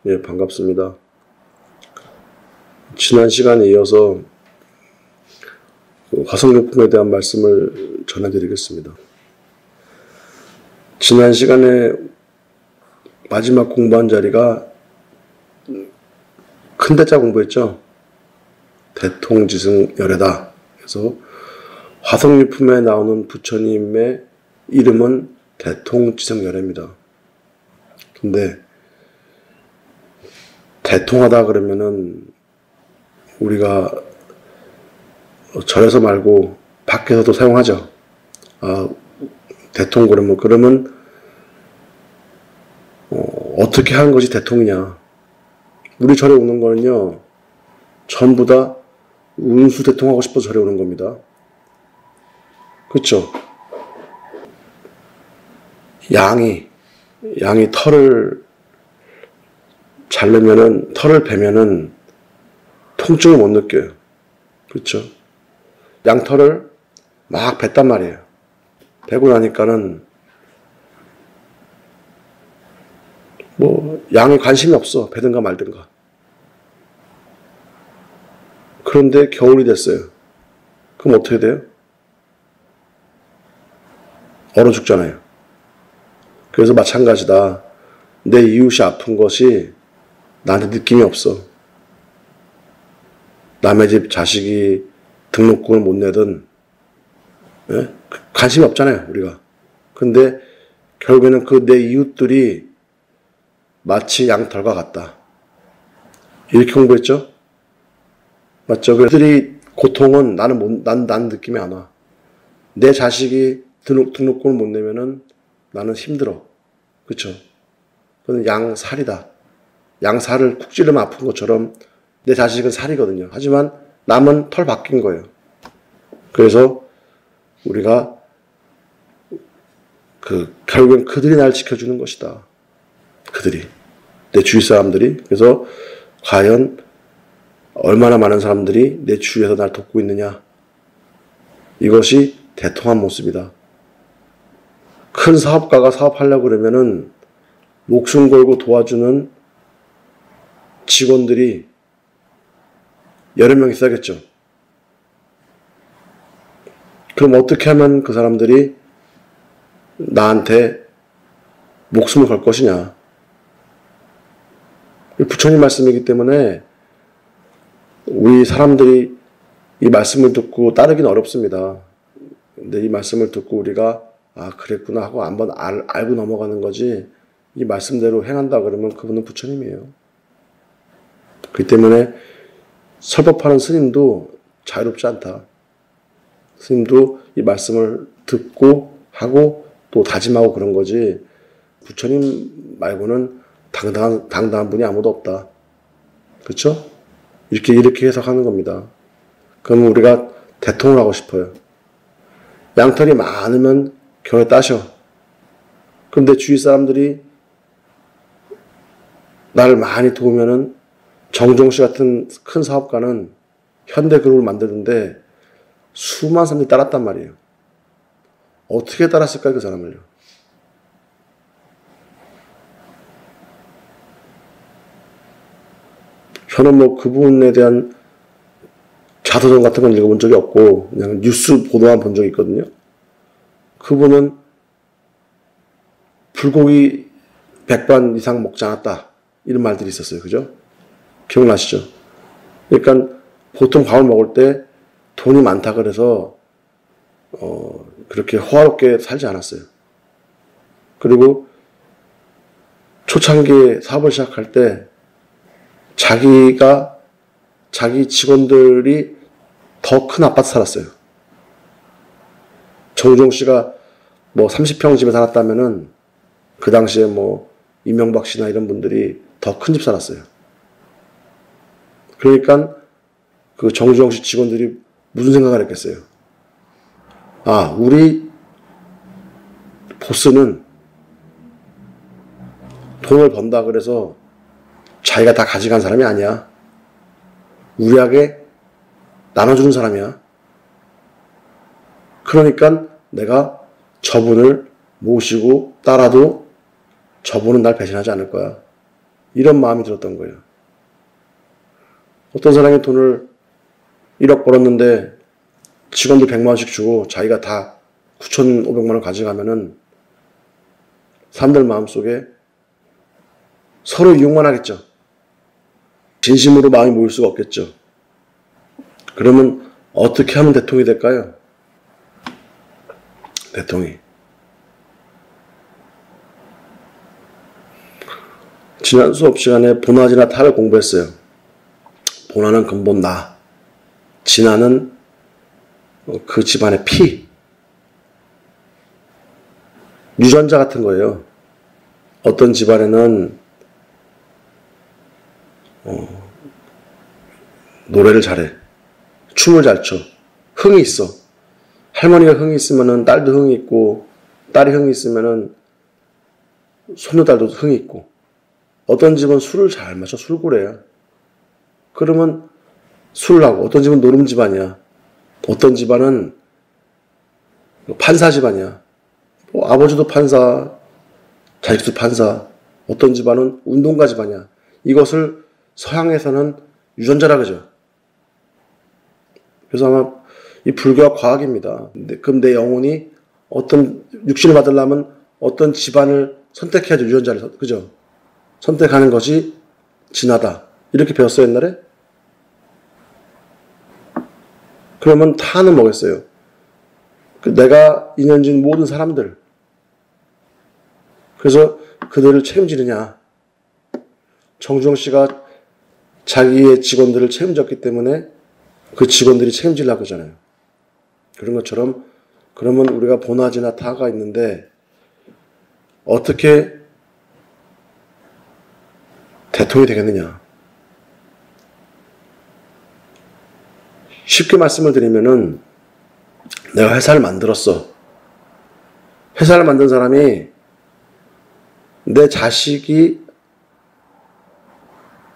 예, 반갑습니다. 지난 시간에 이어서 화석용품에 대한 말씀을 전해드리겠습니다. 지난 시간에 마지막 공부한 자리가 큰 대자 공부했죠. 대통지승열애다. 그래서 화석유품에 나오는 부처님의 이름은 대통지승열애입니다. 근데 대통하다 그러면은 우리가 절에서 말고 밖에서도 사용하죠. 대통 그러면 어떻게 하는 것이 대통이냐. 우리 절에 오는 거는요, 전부 다 운수 대통하고 싶어서 절에 오는 겁니다. 그렇죠? 양이 털을 털을 베면은 통증을 못 느껴요. 그렇죠? 양털을 막 뱉단 말이에요. 베고 나니까는 양이 관심이 없어. 베든가 말든가. 그런데 겨울이 됐어요. 그럼 어떻게 돼요? 얼어 죽잖아요. 그래서 마찬가지다. 내 이웃이 아픈 것이 나한테 느낌이 없어. 남의 집 자식이 등록금을 못 내든, 예? 관심이 없잖아요, 우리가. 근데 결국에는 그 내 이웃들이 마치 양털과 같다. 이렇게 공부했죠? 맞죠? 그들이 고통은 난 느낌이 안 와. 내 자식이 등록금을 못 내면은 나는 힘들어. 그쵸? 그건 양살이다. 양살을 쿡 찌르면 아픈 것처럼 내 자식은 살이거든요. 하지만 남은 털 바뀐 거예요. 그래서 우리가 결국엔 그들이 날 지켜주는 것이다. 그들이. 내 주위 사람들이. 그래서 과연 얼마나 많은 사람들이 내 주위에서 날 돕고 있느냐. 이것이 대통한 모습이다. 큰 사업가가 사업하려고 그러면은 목숨 걸고 도와주는 직원들이 여러 명 있어야겠죠. 그럼 어떻게 하면 그 사람들이 나한테 목숨을 걸 것이냐. 부처님 말씀이기 때문에 우리 사람들이 이 말씀을 듣고 따르기는 어렵습니다. 근데 이 말씀을 듣고 우리가 그랬구나 하고 한번 알고 넘어가는 거지, 이 말씀대로 행한다 그러면 그분은 부처님이에요. 그렇기 때문에 설법하는 스님도 자유롭지 않다. 스님도 이 말씀을 듣고 하고 또 다짐하고 그런 거지, 부처님 말고는 당당한 분이 아무도 없다. 그렇죠? 이렇게 해석하는 겁니다. 그럼 우리가 대통을 하고 싶어요. 양털이 많으면 겨울에 따셔. 그럼 내 주위 사람들이 나를 많이 도우면은, 정종씨 같은 큰 사업가는 현대그룹을 만드는데 수많은 사람들이 따랐단 말이에요. 어떻게 따랐을까요, 그 사람을요? 저는 그분에 대한 자서전 같은 건 읽어본 적이 없고 그냥 뉴스 보도만 본 적이 있거든요. 그분은 불고기 100반 이상 먹지 않았다. 이런 말들이 있었어요. 그죠? 기억나시죠? 그러니까 보통 밥을 먹을 때 돈이 많다 그래서 그렇게 호화롭게 살지 않았어요. 그리고 초창기에 사업을 시작할 때 자기 직원들이 더 큰 아파트 살았어요. 정종 씨가 30평 집에 살았다면은 그 당시에 이명박 씨나 이런 분들이 더 큰 집 살았어요. 그러니까 그 정주영 씨 직원들이 무슨 생각을 했겠어요? 우리 보스는 돈을 번다 그래서 자기가 다 가져간 사람이 아니야. 우리에게 나눠주는 사람이야. 그러니까 내가 저분을 모시고 따라도 저분은 날 배신하지 않을 거야. 이런 마음이 들었던 거예요. 어떤 사람이 돈을 1억 벌었는데 직원들 100만 원씩 주고 자기가 다 9,500만 원 가져가면은 사람들 마음속에 서로 이용만 하겠죠. 진심으로 마음이 모일 수가 없겠죠. 그러면 어떻게 하면 대통령이 될까요? 대통령이. 지난 수업 시간에 본화지나 타를 공부했어요. 본화는 근본 나, 진화는 그 집안의 피, 유전자 같은 거예요. 어떤 집안에는 노래를 잘해, 춤을 잘 춰, 흥이 있어. 할머니가 흥이 있으면은 딸도 흥이 있고, 딸이 흥이 있으면은 손녀딸도 흥이 있고. 어떤 집은 술을 잘 마셔, 술고래야. 그러면 술을 하고, 어떤 집은 노름 집안이야. 어떤 집안은 판사 집안이야. 아버지도 판사, 자식도 판사. 어떤 집안은 운동가 집안이야. 이것을 서양에서는 유전자라 그러죠. 그래서 아마 이 불교가 과학입니다. 그럼 내 영혼이 어떤 육신을 받으려면 어떤 집안을 선택해야죠. 유전자를. 그죠? 선택하는 것이 진화다. 이렇게 배웠어요, 옛날에? 그러면 타는 뭐겠어요? 내가 인연진 모든 사람들. 그래서 그들을 책임지느냐. 정주영 씨가 자기의 직원들을 책임졌기 때문에 그 직원들이 책임지려고 하잖아요. 그런 것처럼 그러면 우리가 본화지나 타가 있는데 어떻게 대통령이 되겠느냐. 쉽게 말씀을 드리면은 내가 회사를 만들었어. 회사를 만든 사람이 내 자식이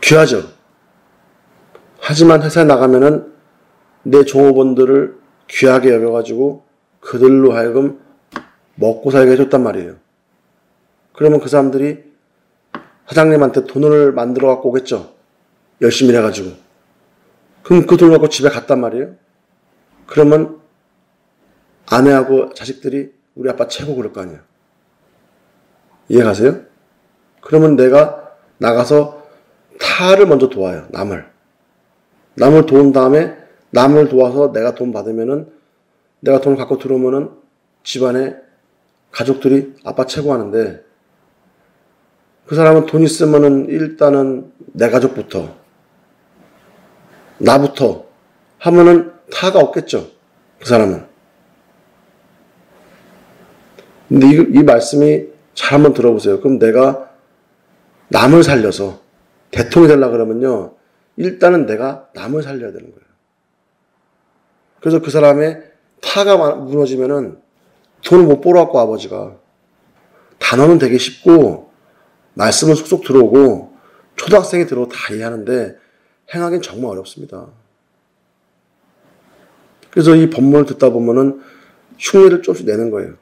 귀하죠. 하지만 회사에 나가면은 내 종업원들을 귀하게 여겨가지고 그들로 하여금 먹고 살게 해줬단 말이에요. 그러면 그 사람들이 사장님한테 돈을 만들어 갖고 오겠죠. 열심히 해가지고. 그럼 그 돈을 갖고 집에 갔단 말이에요. 그러면 아내하고 자식들이 우리 아빠 최고 그럴 거 아니에요. 이해가세요? 그러면 내가 나가서 타를 먼저 도와요. 남을 도운 다음에 남을 도와서 내가 돈 받으면은 내가 돈을 갖고 들어오면은 집안에 가족들이 아빠 최고 하는데 그 사람은 돈 있으면은 일단은 내 가족부터 나부터 하면은 타가 없겠죠. 그 사람은. 근데 이 말씀이 잘 한번 들어보세요. 그럼 내가 남을 살려서 대통령이 되려고 그러면요. 일단은 내가 남을 살려야 되는 거예요. 그래서 그 사람의 타가 무너지면은 돈을 못 벌어갖고 아버지가 단어는 되게 쉽고 말씀은 쏙쏙 들어오고 초등학생이 들어도 다 이해하는데 행하기는 정말 어렵습니다. 그래서 이 법문을 듣다 보면은 흉내를 조금씩 내는 거예요.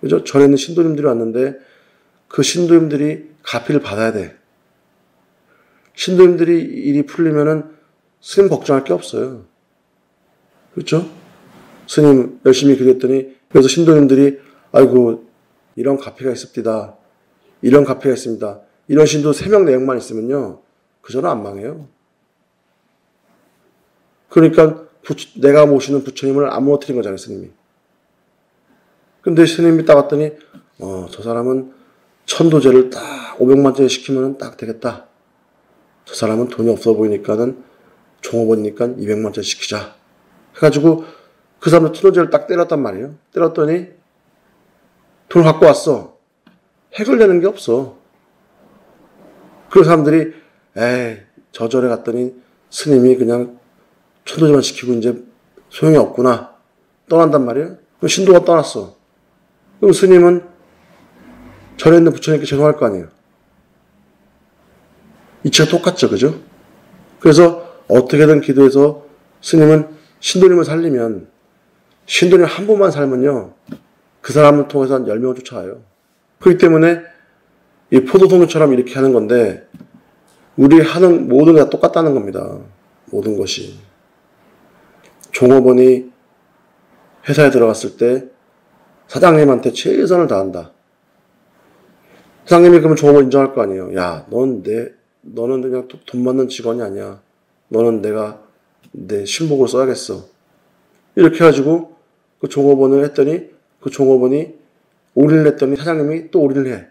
그죠? 전에 있는 신도님들이 왔는데 그 신도님들이 가피를 받아야 돼. 신도님들이 일이 풀리면은 스님 걱정할 게 없어요. 그렇죠? 스님 열심히 기도했더니 그래서 신도님들이 아이고 이런 가피가 있습니다. 이런 가피가 있습니다. 이런 신도 3명 4명만 있으면요. 그저는 안 망해요. 그러니까 내가 모시는 부처님을 안 무너뜨린 거잖아요. 스님이. 근데 스님이 딱 왔더니 저 사람은 천도제를 딱 500만짜리 시키면 딱 되겠다. 저 사람은 돈이 없어 보이니까는 종업원이니까 200만짜리 시키자. 해가지고 그 사람은 천도제를 딱 때렸단 말이에요. 때렸더니 돈을 갖고 왔어. 해결되는 게 없어. 그 사람들이 저절에 갔더니 스님이 그냥 천도제만 시키고 이제 소용이 없구나. 떠난단 말이에요. 그럼 신도가 떠났어. 그럼 스님은 절에 있는 부처님께 죄송할 거 아니에요. 이치가 똑같죠. 그죠? 그래서 어떻게든 기도해서 스님은 신도님을 살리면 신도님 한 분만 살면요. 그 사람을 통해서 한 10명을 쫓아와요. 그렇기 때문에 이 포도송이처럼 이렇게 하는 건데 우리 하는 모든 게 다 똑같다는 겁니다. 모든 것이. 종업원이 회사에 들어갔을 때 사장님한테 최선을 다한다. 사장님이 그러면 종업원 인정할 거 아니에요. 야, 너는 그냥 돈 받는 직원이 아니야. 너는 내가 내 신복을 써야겠어. 이렇게 해가지고 그 종업원을 했더니 그 종업원이 올인을 했더니 사장님이 또 올인을 해.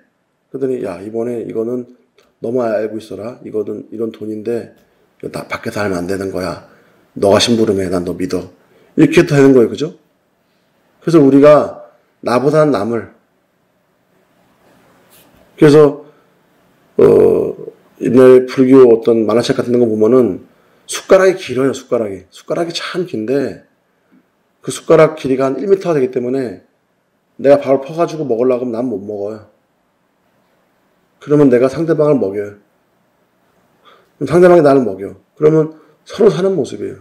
그러더니 야, 이번에 이거는 너만 알고 있어라. 이거는 이런 돈인데 이거 나 밖에서 하면 안 되는 거야. 너가 심부름해. 난 너 믿어. 이렇게 되는 거예요. 그죠? 그래서 우리가 나보다 남을 그래서 옛날 불교 어떤 만화책 같은 거 보면은 숟가락이 길어요. 숟가락이 참 긴데 그 숟가락 길이가 한 1m가 되기 때문에 내가 밥을 퍼가지고 먹으려고 하면 난 못 먹어요. 그러면 내가 상대방을 먹여요. 그럼 상대방이 나를 먹여. 그러면 서로 사는 모습이에요.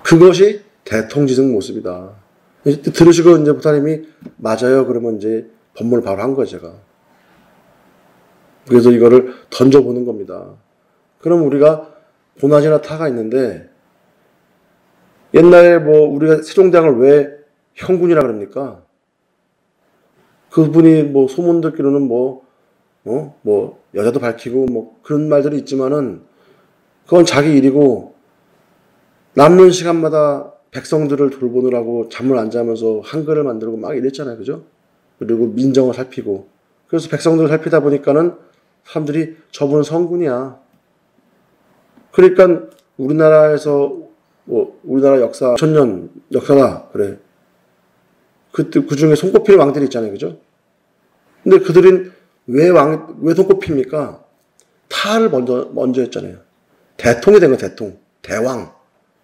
그것이 대통지승 모습이다. 들으시고 이제 부타님이 맞아요. 그러면 이제 법문을 바로 한 거예요, 제가. 그래서 이거를 던져보는 겁니다. 그럼 우리가 고난이나 타가 있는데 옛날에 뭐 우리가 세종대왕을 왜 형군이라 그럽니까? 그분이 뭐 소문 듣기로는 뭐 여자도 밝히고 뭐 그런 말들이 있지만은 그건 자기 일이고 남는 시간마다 백성들을 돌보느라고 잠을 안 자면서 한글을 만들고 막 이랬잖아요. 그죠? 그리고 민정을 살피고. 그래서 백성들을 살피다 보니까는 사람들이 저분은 성군이야. 그러니까 우리나라에서 우리나라 역사 1000년 역사다. 그래. 그 중에 손꼽히는 왕들이 있잖아요. 그죠? 근데 그들은 왜 손꼽힙니까? 타를 먼저 했잖아요. 대통이 된 거예요. 대왕.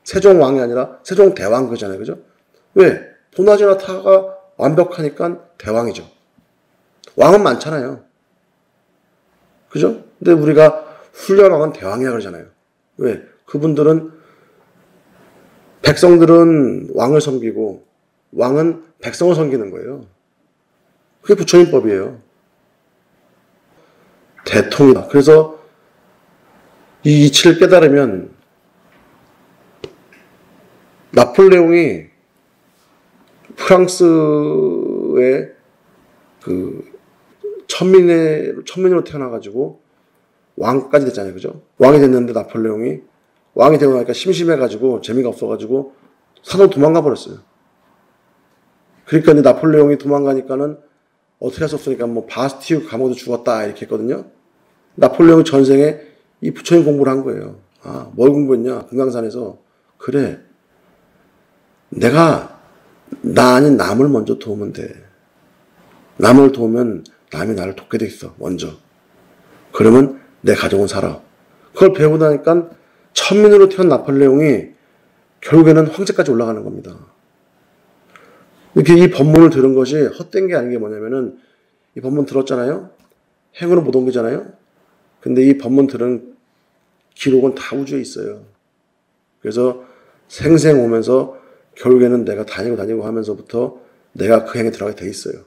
세종왕이 아니라 세종대왕 그잖아요. 그죠? 왜? 도나지나 타가 완벽하니까 대왕이죠. 왕은 많잖아요. 그죠? 근데 우리가 훌륭왕은 대왕이라 그러잖아요. 왜? 그분들은 백성들은 왕을 섬기고 왕은 백성을 섬기는 거예요. 그게 부처님법이에요. 대통이다. 그래서 이 이치를 깨달으면 나폴레옹이 프랑스의 그 천민으로 태어나가지고 왕까지 됐잖아요. 그죠? 왕이 됐는데 나폴레옹이 왕이 되고 나니까 심심해가지고 재미가 없어가지고 산으로 도망가 버렸어요. 그러니까 이제 나폴레옹이 도망가니까는 어떻게 할 수 없으니까 뭐 바스티유 감옥에서 죽었다 이렇게 했거든요. 나폴레옹이 전생에 이 부처님 공부를 한 거예요. 아, 뭘 공부했냐? 금강산에서. 그래. 내가 나 아닌 남을 먼저 도우면 돼. 남을 도우면 남이 나를 돕게 돼 있어. 먼저. 그러면 내 가족은 살아. 그걸 배우고 나니까 천민으로 태어난 나폴레옹이 결국에는 황제까지 올라가는 겁니다. 이렇게 이 법문을 들은 것이 헛된 게 아닌 게 뭐냐면은 이 법문 들었잖아요. 행으로 못 옮기잖아요. 근데 이 법문 들은 기록은 다 우주에 있어요. 그래서 생생 오면서 결국에는 내가 다니고 하면서부터 내가 그 행에 들어가게 돼 있어요.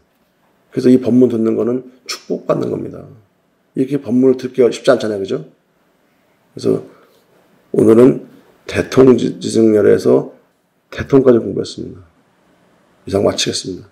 그래서 이 법문 듣는 거는 축복받는 겁니다. 이렇게 법문을 듣기가 쉽지 않잖아요. 그죠? 그래서 오늘은 대통지승열에서 대통까지 공부했습니다. 이상 마치겠습니다.